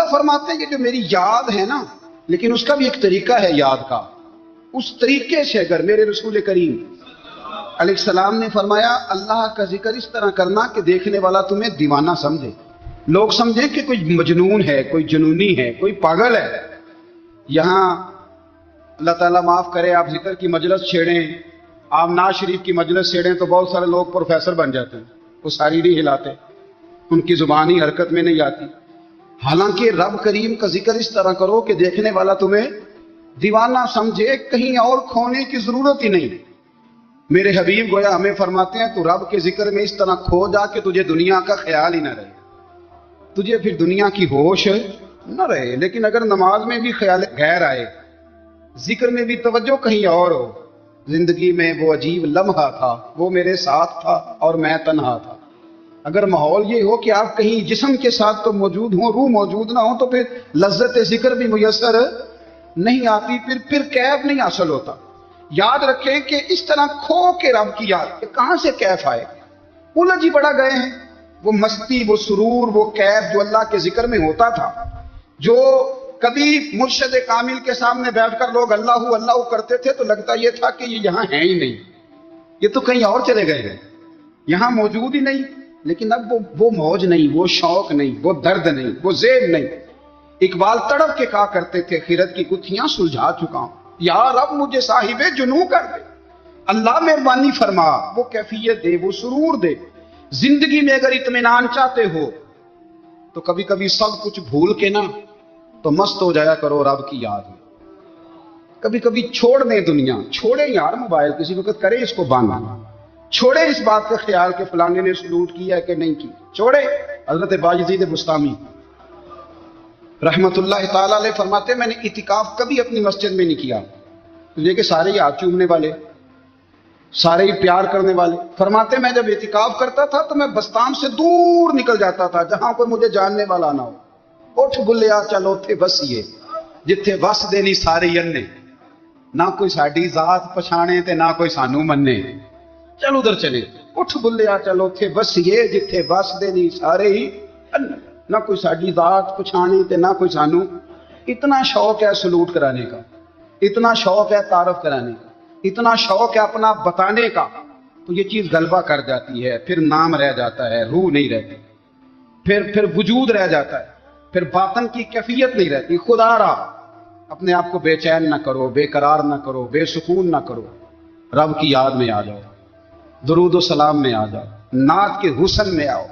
اللہ فرماتے ہیں کہ جو میری یاد ہے نا، لیکن اس کا بھی ایک طریقہ ہے یاد کا، اس طریقے سے اگر میرے رسول کریم علیہ السلام نے فرمایا اللہ کا ذکر اس طرح کرنا کہ دیکھنے والا تمہیں دیوانہ سمجھے، لوگ سمجھیں کہ کوئی مجنون ہے، کوئی جنونی ہے، کوئی پاگل ہے۔ یہاں اللہ تعالیٰ معاف کرے، آپ ذکر کی مجلس چھیڑیں، آپ ناز شریف کی مجلس چھیڑیں تو بہت سارے لوگ پروفیسر بن جاتے ہیں، وہ ساری نہیں ہلاتے، ان کی زبان ہی حرکت میں نہیں آتی۔ حالانکہ رب کریم کا ذکر اس طرح کرو کہ دیکھنے والا تمہیں دیوانہ سمجھے، کہیں اور کھونے کی ضرورت ہی نہیں۔ میرے حبیب گویا ہمیں فرماتے ہیں تو رب کے ذکر میں اس طرح کھو جا کہ تجھے دنیا کا خیال ہی نہ رہے، تجھے پھر دنیا کی ہوش نہ رہے۔ لیکن اگر نماز میں بھی خیال غیر آئے، ذکر میں بھی توجہ کہیں اور ہو، زندگی میں وہ عجیب لمحہ تھا، وہ میرے ساتھ تھا اور میں تنہا تھا، اگر ماحول یہ ہو کہ آپ کہیں جسم کے ساتھ تو موجود ہوں، روح موجود نہ ہو، تو پھر لذت ذکر بھی میسر نہیں آتی، پھر کیف نہیں حاصل ہوتا۔ یاد رکھیں کہ اس طرح کھو کے رب کی یاد کہ کہاں سے کیف آئے، الجھ ہی بڑا گئے ہیں۔ وہ مستی، وہ سرور، وہ کیف جو اللہ کے ذکر میں ہوتا تھا، جو کبھی مرشد کامل کے سامنے بیٹھ کر لوگ اللہ اللہ کرتے تھے تو لگتا یہ تھا کہ یہ یہاں ہے ہی نہیں، یہ تو کہیں اور چلے گئے ہیں، یہاں موجود ہی نہیں۔ لیکن اب وہ موج نہیں، وہ شوق نہیں، وہ درد نہیں، وہ زیب نہیں۔ اقبال تڑپ کے کہا کرتے تھے خیرت کی گتھیاں سلجھا چکا ہوں، یا رب مجھے صاحب جنوں کر دے، اللہ مہربانی فرما، وہ کیفیت دے، وہ سرور دے۔ زندگی میں اگر اطمینان چاہتے ہو تو کبھی کبھی سب کچھ بھول کے نا تو مست ہو جایا کرو رب کی یاد میں۔ کبھی کبھی چھوڑ دیں دنیا، چھوڑیں یار موبائل، کسی وقت کریں اس کو بانا، چھوڑے اس بات کا خیال کہ فلانے نے سلوٹ کیا ہے کہ نہیں کی، چھوڑے۔ حضرت باجزید بستامی رحمت اللہ تعالی علیہ فرماتے ہیں میں نے اعتکاف کبھی اپنی مسجد میں نہیں کیا، یہ کہ سارے ہی ہاتھ چومنے والے، سارے ہی پیار کرنے والے۔ فرماتے میں جب اعتکاف کرتا تھا تو میں بستان سے دور نکل جاتا تھا جہاں کوئی مجھے جاننے والا نہ ہو۔ اٹھ بلیا چلو تھے بسیے جتھے بس دینی سارے اننے، نہ کوئی ساڈی ذات پچھانے تے نہ کوئی سانو مننے، چلو ادھر چلے۔ اٹھ بلیا چلو تھے بسیے جتھے بس دینی سارے ہی اننے، نہ کوئی ساڈی ذات پچھانے تے نہ کوئی سانو۔ اتنا شوق ہے سلوٹ کرانے کا، اتنا شوق ہے تعارف کرانے کا، اتنا شوق ہے اپنا بتانے کا، تو یہ چیز غلبہ کر جاتی ہے، پھر نام رہ جاتا ہے، روح نہیں رہتی، پھر وجود رہ جاتا ہے، پھر باطن کی کیفیت نہیں رہتی۔ خدا را اپنے آپ کو بے چین نہ کرو، بے قرار نہ کرو، بے سکون نہ کرو، رب کی یاد میں آ جاؤ، درود و سلام میں آ جاؤ، نعت کے حسن میں آؤ،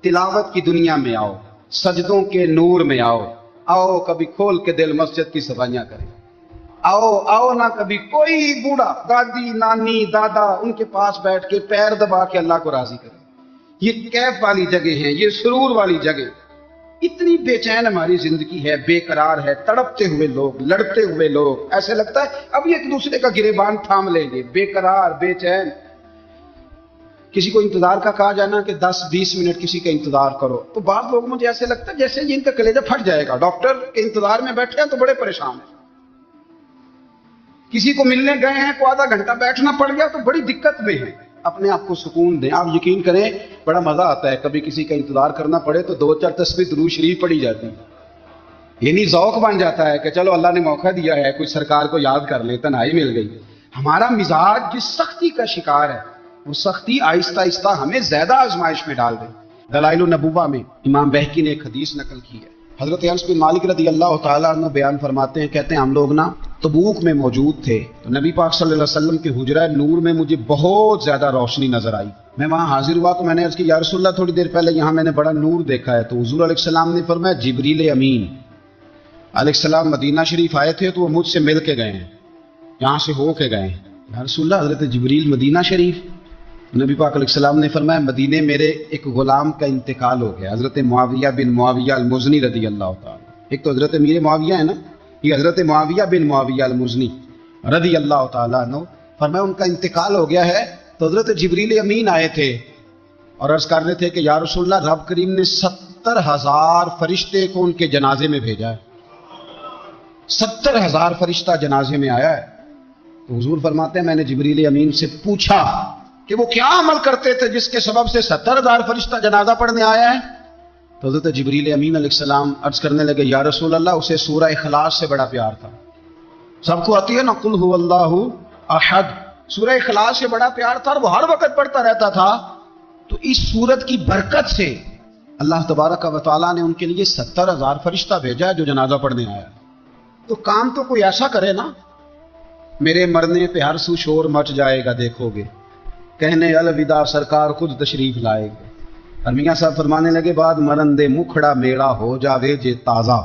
تلاوت کی دنیا میں آؤ، سجدوں کے نور میں آؤ۔ آؤ کبھی کھول کے دل مسجد کی صفائیاں کریں، آؤ نہ کبھی کوئی بوڑھا، دادی، نانی، دادا ان کے پاس بیٹھ کے پیر دبا کے اللہ کو راضی کریں۔ یہ کیف والی جگہ ہیں، یہ سرور والی جگہ۔ اتنی بے چین ہماری زندگی ہے، بے قرار ہے، تڑپتے ہوئے لوگ، لڑتے ہوئے لوگ، ایسے لگتا ہے اب یہ ایک دوسرے کا گریبان تھام لیں گے، بے قرار، بے چین۔ کسی کو انتظار کا کہا جانا کہ 10-20 منٹ کسی کا انتظار کرو تو بعض لوگ مجھے ایسے لگتا ہے جیسے ان کا کلیجہ پھٹ جائے گا، ڈاکٹر کے انتظار میں بیٹھے ہیں تو بڑے پریشان ہیں، کسی کو ملنے گئے ہیں کو آدھا گھنٹہ بیٹھنا پڑ گیا تو بڑی دقت میں ہے۔ اپنے آپ کو سکون دیں۔ آپ یقین کریں بڑا مزہ آتا ہے کبھی کسی کا انتظار کرنا پڑے تو 2-4 تسبیح درود شریف پڑھی جاتی ہے، یعنی ذوق بن جاتا ہے کہ چلو اللہ نے موقع دیا ہے، کوئی سرکار کو یاد کر لے، تنہائی مل گئی۔ ہمارا مزاج جس سختی کا شکار ہے وہ سختی آہستہ آہستہ ہمیں زیادہ آزمائش میں ڈال دے۔ دلائل النبوہ میں امام بہقی نے ایک حدیث نقل کی ہے، حضرت انس بن مالک رضی اللہ تعالیٰ عنہ بیان فرماتے ہیں، کہتے ہیں ہم لوگ نا تبوک میں موجود تھے تو نبی پاک صلی اللہ علیہ وسلم کے حجرہ نور میں مجھے بہت زیادہ روشنی نظر آئی۔ میں وہاں حاضر ہوا تو میں نے عرض کی یا رسول اللہ تھوڑی دیر پہلے یہاں میں نے بڑا نور دیکھا ہے، تو حضور علیہ السلام نے فرمایا جبریل امین علیہ السلام مدینہ شریف آئے تھے تو وہ مجھ سے مل کے گئے ہیں، یہاں سے ہو کے گئے ہیں۔ یا رسول اللہ حضرت جبریل مدینہ شریف؟ نبی پاک علیہ السلام نے فرمایا مدینے میرے ایک غلام کا انتقال ہو گیا، حضرت معاویہ بن معاویہ المزنی رضی اللہ تعالیٰ۔ ایک تو حضرت امیر معاویہ ہے نا، یہ حضرت معاویہ بن معاویہ المزنی رضی اللہ تعالیٰ عنہ، فرمایا ان کا انتقال ہو گیا ہے تو حضرت جبریل امین آئے تھے اور عرض کر رہے تھے کہ یا رسول اللہ رب کریم نے 70,000 فرشتے کو ان کے جنازے میں بھیجا ہے، 70,000 فرشتہ جنازے میں آیا ہے۔ تو حضور فرماتے ہیں میں نے جبریل امین سے پوچھا کہ وہ کیا عمل کرتے تھے جس کے سبب سے 70,000 فرشتہ جنازہ پڑھنے آیا ہے؟ تو تو حضرت جبریل امین علیہ السلام عرض کرنے لگے یا رسول اللہ اسے سورہ اخلاص سے بڑا پیار تھا. سب کو آتی ہے نا قل هو اللہ احد, سورہ اخلاص سے بڑا پیار تھا اور وہ ہر وقت پڑھتا رہتا تھا. تو اس سورت کی برکت سے اللہ تبارک و تعالیٰ نے ان کے لیے 70,000 فرشتہ بھیجا ہے جو جنازہ پڑھنے آیا. تو کام تو کوئی ایسا کرے نا, میرے مرنے پہ ہر سو شور مچ جائے گا دیکھو گے, کہنے الوداع سرکار خود تشریف لائے گے. اور میاں صاحب فرمانے لگے بعد مرن دے مکھڑا میڑا ہو جاوے جے تازہ,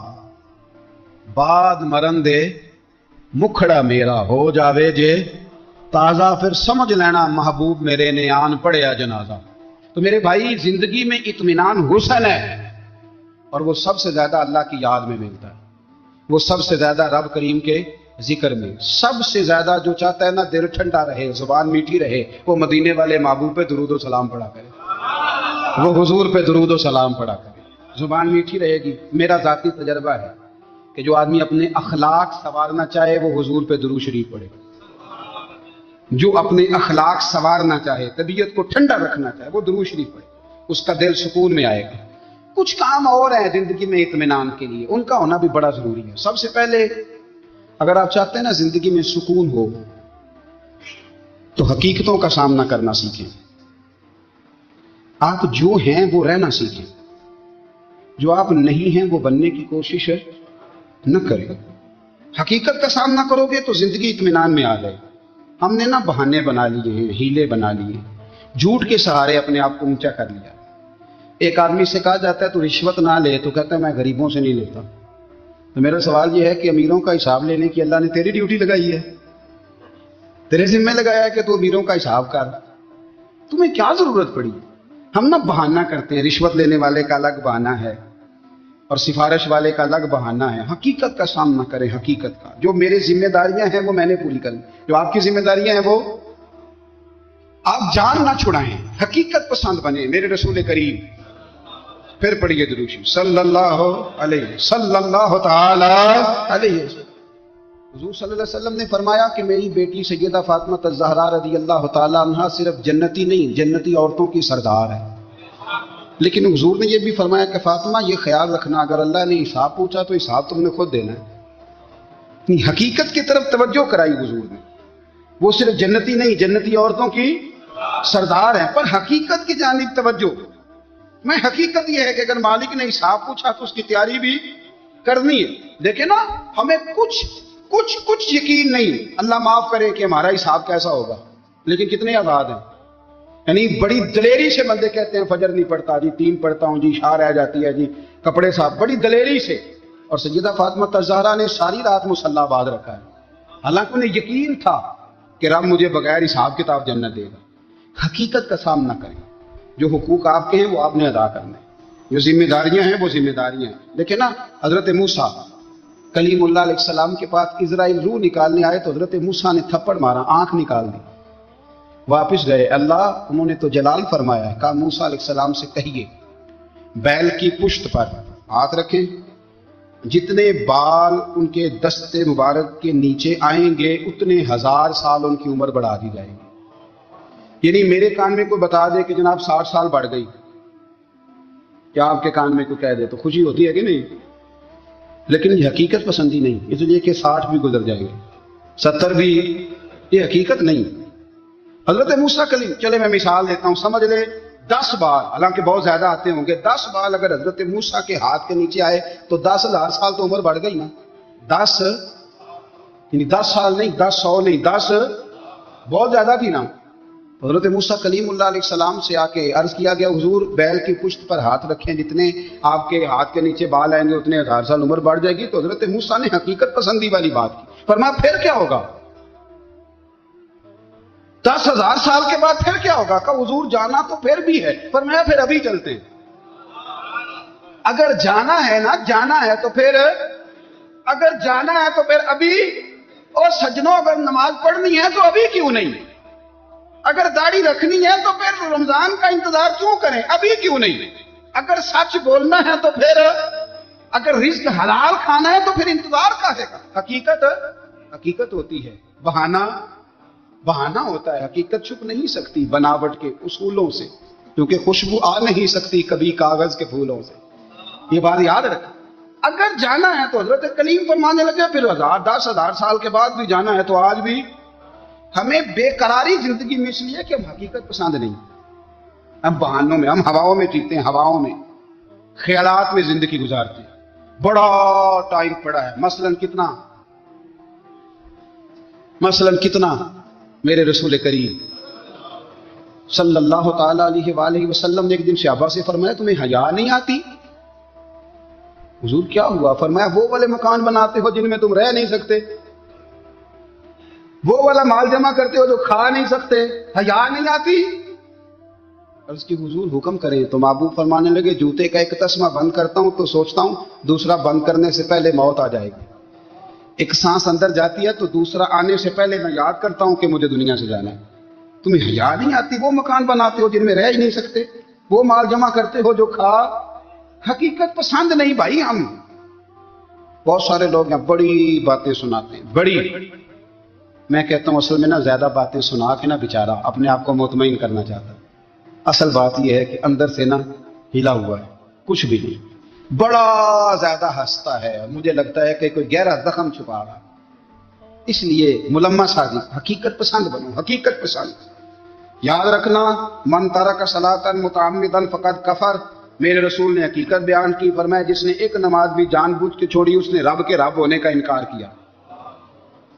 بعد مرن دے مکھڑا میرا ہو جاوے جے تازہ, پھر سمجھ لینا محبوب میرے نے آن پڑیا جنازہ. تو میرے بھائی زندگی میں اطمینان حسن ہے, اور وہ سب سے زیادہ اللہ کی یاد میں ملتا ہے, وہ سب سے زیادہ رب کریم کے ذکر میں. سب سے زیادہ جو چاہتا ہے نا دل ٹھنڈا رہے, زبان میٹھی رہے, وہ مدینے والے محبوب پہ درود و سلام پڑھا کرے, وہ حضور پہ درود و سلام پڑھا کرے, زبان میٹھی رہے گی. میرا ذاتی تجربہ ہے کہ جو آدمی اپنے اخلاق سنوارنا چاہے وہ حضور پہ درود شریف پڑھے. جو اپنے اخلاق سنوارنا چاہے, طبیعت کو ٹھنڈا رکھنا چاہے, وہ درود شریف پڑھے, اس کا دل سکون میں آئے گا. کچھ کام اور ہیں زندگی میں اطمینان کے لیے, ان کا ہونا بھی بڑا ضروری ہے. سب سے پہلے اگر آپ چاہتے ہیں نا زندگی میں سکون ہو تو حقیقتوں کا سامنا کرنا سیکھیں. آپ جو ہیں وہ رہنا سیکھیں, جو آپ نہیں ہیں وہ بننے کی کوشش نہ کریں. حقیقت کا سامنا کرو گے تو زندگی اطمینان میں آ جائے. ہم نے نا بہانے بنا لیے ہیں, ہیلے بنا لیے, جھوٹ کے سہارے اپنے آپ کو اونچا کر لیا. ایک آدمی سے کہا جاتا ہے تو رشوت نہ لے, تو کہتا ہے میں غریبوں سے نہیں لیتا. تو میرا سوال یہ ہے کہ امیروں کا حساب لینے کی اللہ نے تیری ڈیوٹی لگائی ہے, تیرے ذمہ لگایا ہے کہ تو امیروں کا حساب کر, تمہیں کیا ضرورت پڑی؟ ہم نا بہانہ کرتے ہیں, رشوت لینے والے کا الگ بہانہ ہے اور سفارش والے کا الگ بہانہ ہے. حقیقت کا سامنا کریں, حقیقت کا. جو میرے ذمہ داریاں ہیں وہ میں نے پوری کرنی, جو آپ کی ذمہ داریاں ہیں وہ آپ جان نہ چھڑائیں, حقیقت پسند بنیں. میرے رسول کریم پھر پڑھیے درود شریف صلی اللہ تعالی علیہ وسلم. حضور صلی اللہ علیہ وسلم نے فرمایا کہ میری بیٹی سیدہ فاطمہ الزہرا رضی اللہ تعالی عنہا صرف جنتی نہیں, جنتی عورتوں کی سردار ہے. لیکن حضور نے یہ بھی فرمایا کہ فاطمہ یہ خیال رکھنا اگر اللہ نے حساب پوچھا تو حساب تم نے خود دینا ہے. حقیقت کی طرف توجہ کرائی حضور نے. وہ صرف جنتی نہیں, جنتی عورتوں کی سردار ہیں, پر حقیقت کی جانب توجہ. میں حقیقت یہ ہے کہ اگر مالک نے حساب پوچھا تو اس کی تیاری بھی کرنی ہے. دیکھیں نا ہمیں کچھ یقین نہیں, اللہ معاف کرے کہ ہمارا حساب کیسا ہوگا, لیکن کتنے آزاد ہیں. یعنی بڑی دلیری سے بندے کہتے ہیں فجر نہیں پڑھتا جی, 3 پڑھتا ہوں جی, شاہ رہ جاتی ہے جی, کپڑے صاف, بڑی دلیری سے. اور سیدہ فاطمہ الزہرا نے ساری رات مصلی باندھ رکھا ہے, حالانکہ انہیں یقین تھا کہ رب مجھے بغیر حساب کتاب جنت دے گا. حقیقت کا سامنا کریں, جو حقوق آپ کے ہیں وہ آپ نے ادا کرنے, جو ذمہ داریاں ہیں وہ ذمہ داریاں ہیں. دیکھیں نا حضرت موسیٰ کلیم اللہ علیہ السلام کے پاس اسرائیل روح نکالنے آئے تو حضرت موسیٰ نے تھپڑ مارا, آنکھ نکال دی, واپس گئے. اللہ انہوں نے تو جلال فرمایا ہے, کہا موسیٰ علیہ السلام سے کہیے بیل کی پشت پر ہاتھ رکھیں, جتنے بال ان کے دستے مبارک کے نیچے آئیں گے اتنے 1000 سال ان کی عمر بڑھا دی جائے گی. یعنی میرے کان میں کوئی بتا دے کہ جناب 60 سال بڑھ گئی, کیا آپ کے کان میں کوئی کہہ دے تو خوشی ہوتی ہے کہ نہیں؟ لیکن یہ حقیقت پسندی نہیں, اس لیے کہ 60 بھی گزر جائیں گے, 70 بھی, یہ حقیقت نہیں. حضرت موسیٰ کلیم, چلے میں مثال دیتا ہوں, سمجھ لے 10 بال, حالانکہ بہت زیادہ آتے ہوں گے, 10 بال اگر حضرت موسیٰ کے ہاتھ کے نیچے آئے تو 10,000 سال تو عمر بڑھ گئی نا. 10 یعنی 10 سال نہیں, 10 100 نہیں, 10 بہت زیادہ تھی نا. حضرت موسیٰ کلیم اللہ علیہ السلام سے آ کے عرض کیا گیا حضور بیل کی پشت پر ہاتھ رکھیں, جتنے آپ کے ہاتھ کے نیچے بال آئیں گے اتنے 1000 سال عمر بڑھ جائے گی. تو حضرت موسیٰ نے حقیقت پسندی والی بات کی, فرمایا پھر کیا ہوگا, 10,000 سال کے بعد پھر کیا ہوگا؟ کہ حضور جانا تو پھر بھی ہے, فرمایا پھر ابھی چلتے ہیں. اگر جانا ہے نا, جانا ہے تو پھر, اگر جانا ہے تو پھر ابھی. اور سجنوں اگر نماز پڑھنی ہے تو ابھی کیوں نہیں؟ اگر داڑھی رکھنی ہے تو پھر رمضان کا انتظار کیوں کریں, ابھی کیوں نہیں؟ اگر سچ بولنا ہے تو پھر, اگر رزق حلال کھانا ہے تو پھر انتظار کا ہے. حقیقت ہوتی ہے, بہانہ ہوتا ہے. حقیقت چھپ نہیں سکتی بناوٹ کے اصولوں سے, کیونکہ خوشبو آ نہیں سکتی کبھی کاغذ کے پھولوں سے. یہ بات یاد رکھ، اگر جانا ہے تو حضرت کلیم فرمانے لگے پھر 10,000 سال کے بعد بھی جانا ہے تو آج بھی ہمیں بے قراری زندگی میں اس لیے کہ ہم حقیقت پسند نہیں، ہم بہانوں میں، ہم ہواؤں میں جیتے ہیں، ہواؤں میں خیالات میں زندگی گزارتے ہیں۔ بڑا ٹائم پڑا ہے، مثلاً کتنا میرے رسول کریم صلی اللہ تعالی علیہ وآلہ وسلم نے ایک دن صحابہ سے فرمایا تمہیں حیا نہیں آتی؟ حضور کیا ہوا؟ فرمایا وہ والے مکان بناتے ہو جن میں تم رہ نہیں سکتے، وہ والا مال جمع کرتے ہو جو کھا نہیں سکتے، حیا نہیں آتی؟ عرض کی حضور حکم کریں تو محبوب فرمانے لگے جوتے کا ایک تسمہ بند کرتا ہوں تو سوچتا ہوں دوسرا بند کرنے سے پہلے موت آ جائے گی، ایک سانس اندر جاتی ہے تو دوسرا آنے سے پہلے میں یاد کرتا ہوں کہ مجھے دنیا سے جانا ہے۔ تمہیں حیا نہیں آتی؟ وہ مکان بناتے ہو جن میں رہ ہی نہیں سکتے، وہ مال جمع کرتے ہو جو کھا، حقیقت پسند نہیں بھائی ہم۔ بہت سارے لوگ یہاں بڑی باتیں سناتے ہیں، بڑی، میں کہتا ہوں اصل میں نا زیادہ باتیں سنا کے نا بیچارہ اپنے آپ کو مطمئن کرنا چاہتا ہے، اصل بات یہ ہے کہ اندر سے نا ہلا ہوا ہے، کچھ بھی نہیں، بڑا زیادہ ہنستا ہے، مجھے لگتا ہے کہ کوئی گہرا زخم چھپا رہا ہے۔ اس لیے ملمس سازی، حقیقت پسند بنو، حقیقت پسند۔ یاد رکھنا من ترک صلاۃ متعمدا فقد کفر، میرے رسول نے حقیقت بیان کی، فرمایا جس نے ایک نماز بھی جان بوجھ کے چھوڑی اس نے رب کے رب ہونے کا انکار کیا،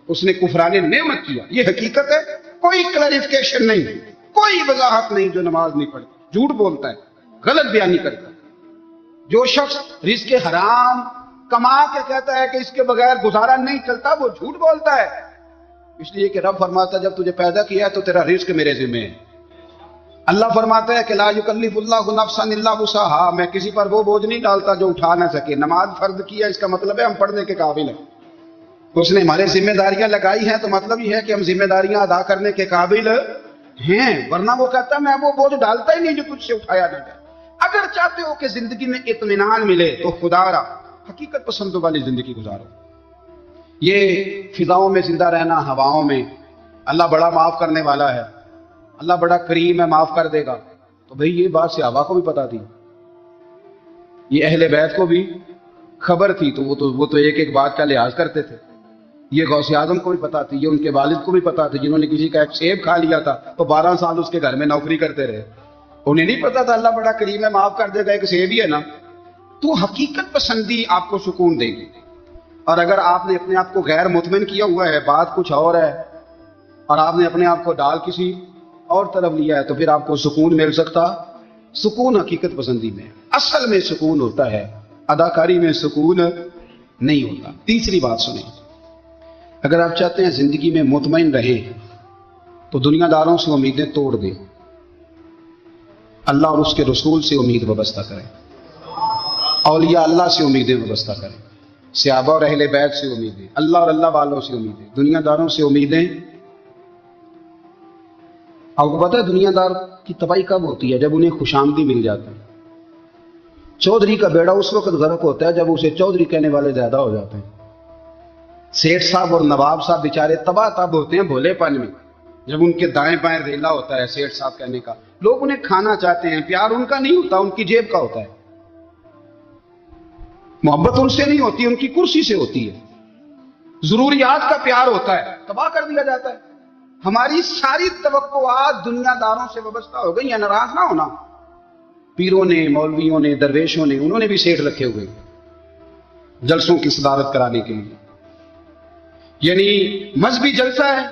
اس نے کفران نعمت کیا۔ یہ حقیقت ہے، کوئی کلیریفیکیشن نہیں، کوئی وضاحت نہیں۔ جو نماز نہیں پڑھتا جھوٹ بولتا ہے، غلط بیانی کرتا ہے، جو شخص رزق حرام کما کے کہتا ہے کہ اس کے بغیر گزارا نہیں چلتا، وہ جھوٹ بولتا ہے، اس لیے کہ رب فرماتا ہے جب تجھے پیدا کیا ہے تو تیرا رزق میرے ذمہ ہے۔ اللہ فرماتا ہے کہ لا یکلف اللہ نفسا الا وسعها، میں کسی پر وہ بوجھ نہیں ڈالتا جو اٹھا نہ سکے۔ نماز فرض کیا اس کا مطلب ہے ہم پڑھنے کے قابل ہیں، اس نے ہمارے ذمہ داریاں لگائی ہیں تو مطلب یہ ہے کہ ہم ذمہ داریاں ادا کرنے کے قابل ہیں، ورنہ وہ کہتا ہے میں وہ بوجھ ڈالتا ہی نہیں جو تجھ سے اٹھایا نہ جائے۔ اگر چاہتے ہو کہ زندگی میں اطمینان ملے تو خدا را حقیقت پسندوں والی زندگی گزارو۔ یہ فضاؤں میں زندہ رہنا، ہواؤں میں، اللہ بڑا معاف کرنے والا ہے، اللہ بڑا کریم ہے، معاف کر دے گا، تو بھئی یہ بات صحابہ کو بھی پتا تھی، یہ اہل بیت کو بھی خبر تھی، تو وہ تو ایک ایک بات کا لحاظ کرتے تھے۔ یہ غوث اعظم کو بھی پتا تھی، یہ ان کے والد کو بھی پتا تھی، جنہوں نے کسی کا ایک سیب کھا لیا تھا تو 12 سال اس کے گھر میں نوکری کرتے رہے، انہیں نہیں پتا تھا اللہ بڑا کریم ہے، معاف کر دے گا، ایک سیب ہی ہے نا۔ تو حقیقت پسندی آپ کو سکون دے گی، اور اگر آپ نے اپنے آپ کو غیر مطمئن کیا ہوا ہے، بات کچھ اور ہے، اور آپ نے اپنے آپ کو ڈال کسی اور طرف لیا ہے، تو پھر آپ کو سکون مل سکتا؟ سکون حقیقت پسندی میں، اصل میں سکون ہوتا ہے، اداکاری میں سکون نہیں ہوتا۔ تیسری بات سنیں، اگر آپ چاہتے ہیں زندگی میں مطمئن رہیں تو دنیا داروں سے امیدیں توڑ دیں، اللہ اور اس کے رسول سے امید وابستہ کریں، اولیاء اللہ سے امیدیں وابستہ کریں، صحابہ اور اہل بیت سے امیدیں، اللہ اور اللہ والوں سے امیدیں، دنیا داروں سے امیدیں۔ آپ کو پتہ ہے دنیا دار کی تباہی کب ہوتی ہے؟ جب انہیں خوشامدی مل جاتی ہے۔ چودھری کا بیڑا اس وقت غرق ہوتا ہے جب اسے چودھری کہنے والے زیادہ ہو جاتے ہیں۔ سیٹھ صاحب اور نواب صاحب بیچارے تباہ تب ہوتے ہیں بھولے پن میں، جب ان کے دائیں بائیں ریلا ہوتا ہے سیٹھ صاحب کہنے کا، لوگ انہیں کھانا چاہتے ہیں، پیار ان کا نہیں ہوتا، ان کی جیب کا ہوتا ہے، محبت ان سے نہیں ہوتی، ان کی کرسی سے ہوتی ہے، ضروریات کا پیار ہوتا ہے، تباہ کر دیا جاتا ہے۔ ہماری ساری توقعات دنیا داروں سے وابستہ ہو گئی ہیں، ناراض نہ ہونا۔ پیروں نے، مولویوں نے، درویشوں نے، انہوں نے بھی سیٹھ رکھے ہوئے جلسوں کی صدارت کرانے کے لیے، یعنی مذہبی جلسہ ہے،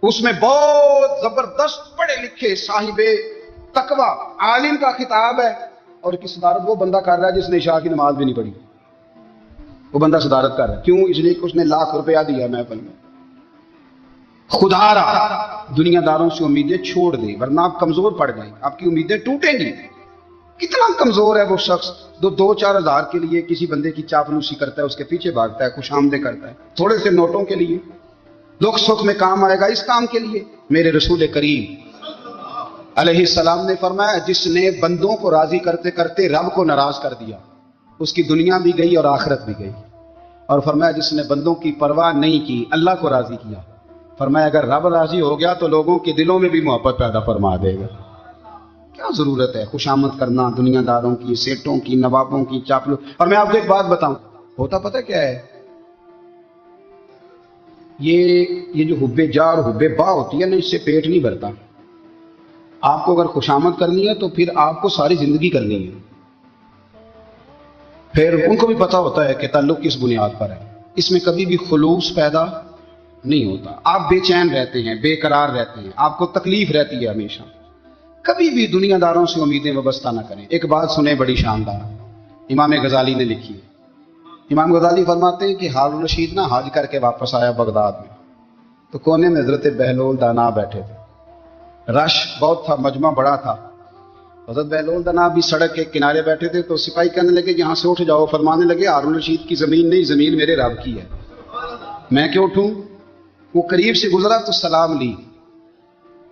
اس میں بہت زبردست پڑھے لکھے صاحب تقوی عالم کا خطاب ہے، اور کی صدارت وہ بندہ کر رہا ہے جس نے عشاء کی نماز بھی نہیں پڑھی، وہ بندہ صدارت کر رہا ہے، کیوں؟ اس لیے کہ اس نے ₹1,00,000 دیا محفل میں۔ خدا را دنیا داروں سے امیدیں چھوڑ دیں، ورنہ آپ کمزور پڑ جائیں، آپ کی امیدیں ٹوٹیں گی۔ کتنا کمزور ہے وہ شخص جو 2-4 ہزار کے لیے کسی بندے کی چاپلوسی کرتا ہے، اس کے پیچھے بھاگتا ہے، خوش آمدیں کرتا ہے، تھوڑے سے نوٹوں کے لیے، دکھ سکھ میں کام آئے گا اس کام کے لیے۔ میرے رسول کریم علیہ السلام نے فرمایا جس نے بندوں کو راضی کرتے کرتے رب کو ناراض کر دیا، اس کی دنیا بھی گئی اور آخرت بھی گئی، اور فرمایا جس نے بندوں کی پرواہ نہیں کی، اللہ کو راضی کیا، فرمایا اگر رب راضی ہو گیا تو لوگوں کے دلوں میں بھی محبت پیدا فرما دے گا۔ کیا ضرورت ہے خوشامد کرنا دنیا داروں کی، سیٹوں کی، نوابوں کی، چاپلو. اور میں آپ کو ایک بات بتاؤں، ہوتا پتہ کیا ہے، یہ جو حب جا اور حب با ہوتی ہے نا، اس سے پیٹ نہیں بھرتا. آپ کو اگر خوشامد کرنی ہے تو پھر آپ کو ساری زندگی کرنی ہے. پھر ان کو بھی پتا ہوتا ہے کہ تعلق کس بنیاد پر ہے. اس میں کبھی بھی خلوص پیدا نہیں ہوتا. آپ بے چین رہتے ہیں، بے قرار رہتے ہیں، آپ کو تکلیف رہتی ہے ہمیشہ. کبھی بھی دنیا داروں سے امیدیں وابستہ نہ کریں. ایک بات سنیں بڑی شاندار، امام غزالی نے لکھی ہے. امام غزالی فرماتے ہیں کہ ہارون رشید نہ حج کر کے واپس آیا بغداد میں، تو کونے میں حضرت بہلول دانا بیٹھے تھے. رش بہت تھا، مجمع بڑا تھا. حضرت بہلول دانا بھی سڑک کے کنارے بیٹھے تھے. تو سپاہی کہنے لگے یہاں سے اٹھ جاؤ. فرمانے لگے ہارون رشید کی زمین نہیں، زمین میرے رب کی ہے، میں کیوں اٹھوں؟ وہ قریب سے گزرا تو سلام لی.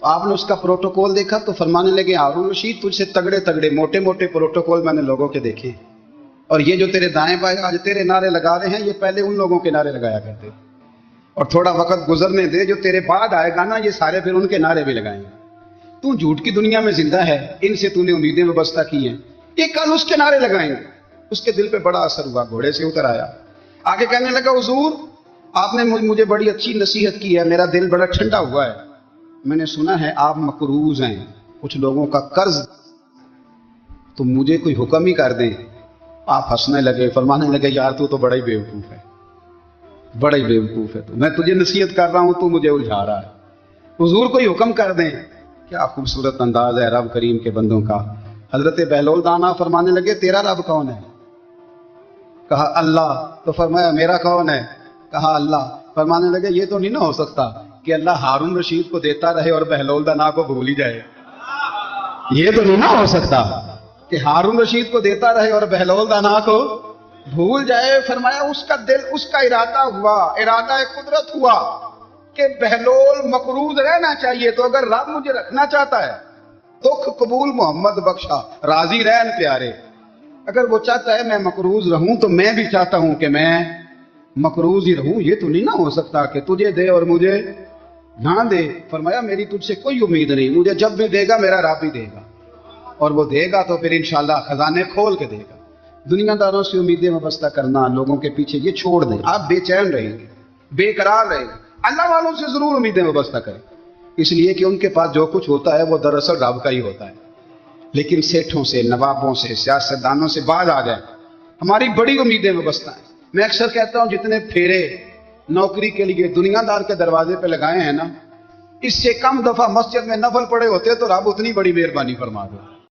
تو آپ نے اس کا پروٹوکول دیکھا تو فرمانے لگے ہارون رشید تجھ سے تگڑے تگڑے موٹے موٹے پروٹوکول میں نے لوگوں کے دیکھے، اور یہ جو تیرے دائیں بائیں آج تیرے نعرے لگا رہے ہیں، یہ پہلے ان لوگوں کے نعرے لگایا کرتے. اور تھوڑا وقت گزرنے دے، جو تیرے بعد آئے گا نا، یہ سارے پھر ان کے نعرے بھی لگائیں گے. تو جھوٹ کی دنیا میں زندہ ہے، ان سے تو نے امیدیں وابستہ کی ہیں، یہ کل اس کے نعرے لگائیں گے. اس کے دل پہ بڑا اثر ہوا، گھوڑے سے اتر آیا. آگے کہنے لگا حضور آپ نے مجھے بڑی اچھی نصیحت کی ہے، میرا دل بڑا ٹھنڈا ہوا ہے. میں نے سنا ہے آپ مقروض ہیں، کچھ لوگوں کا قرض، تو مجھے کوئی حکم ہی کر دیں. آپ ہنسنے لگے، فرمانے لگے یار تو بڑا ہی بیوقوف ہے، بڑا ہی بیوقوف ہے. تو میں تجھے نصیحت کر رہا ہوں، تو مجھے الجھا رہا ہے. حضور کوئی حکم کر دیں. کیا خوبصورت انداز ہے رب کریم کے بندوں کا. حضرت بہلول دانا فرمانے لگے تیرا رب کون ہے؟ کہا اللہ. تو فرمایا میرا کون ہے؟ کہا اللہ. فرمانے لگے یہ تو نہیں نہ ہو سکتا کہ اللہ ہارون رشید کو دیتا رہے اور بہلول دانا کو بھول ہی جائے. یہ تو نہیں نہ ہو سکتا کہ ہارون رشید کو دیتا رہے اور بہلول دانا کو بھول جائے. فرمایا اس کا دل، اس کا ارادہ ہوا، ارادہ قدرت ہوا کہ بہلول مقروض رہنا چاہیے. تو اگر رب مجھے رکھنا چاہتا ہے، دکھ قبول محمد بخشا، راضی رہن پیارے. اگر وہ چاہتا ہے میں مقروض رہوں تو میں بھی چاہتا ہوں کہ میں مقروض ہی رہوں. یہ تو نہیں نہ ہو سکتا کہ تجھے دے اور مجھے نہ دے. فرمایا میری تجھ سے کوئی امید نہیں، مجھے جب بھی دے گا میرا رب ہی دے گا، اور وہ دے گا تو پھر انشاءاللہ خزانے کھول کے دے گا. دنیا داروں سے امیدیں وابستہ کرنا، لوگوں کے پیچھے، یہ چھوڑ دیں. آپ بے چین رہیں گے، بے قرار رہیں گے. اللہ والوں سے ضرور امیدیں وابستہ کریں، اس لیے کہ ان کے پاس جو کچھ ہوتا ہے وہ دراصل رب کا ہی ہوتا ہے. لیکن سیٹھوں سے، نوابوں سے، سیاستدانوں سے باز آ گئے. ہماری بڑی امیدیں وابستہ ہیں. میں اکثر کہتا ہوں جتنے پھیرے نوکری کے لیے دنیا دار کے دروازے پہ لگائے ہیں نا، اس سے کم دفعہ مسجد میں نفل پڑے ہوتے تو رب اتنی بڑی مہربانی فرما دو.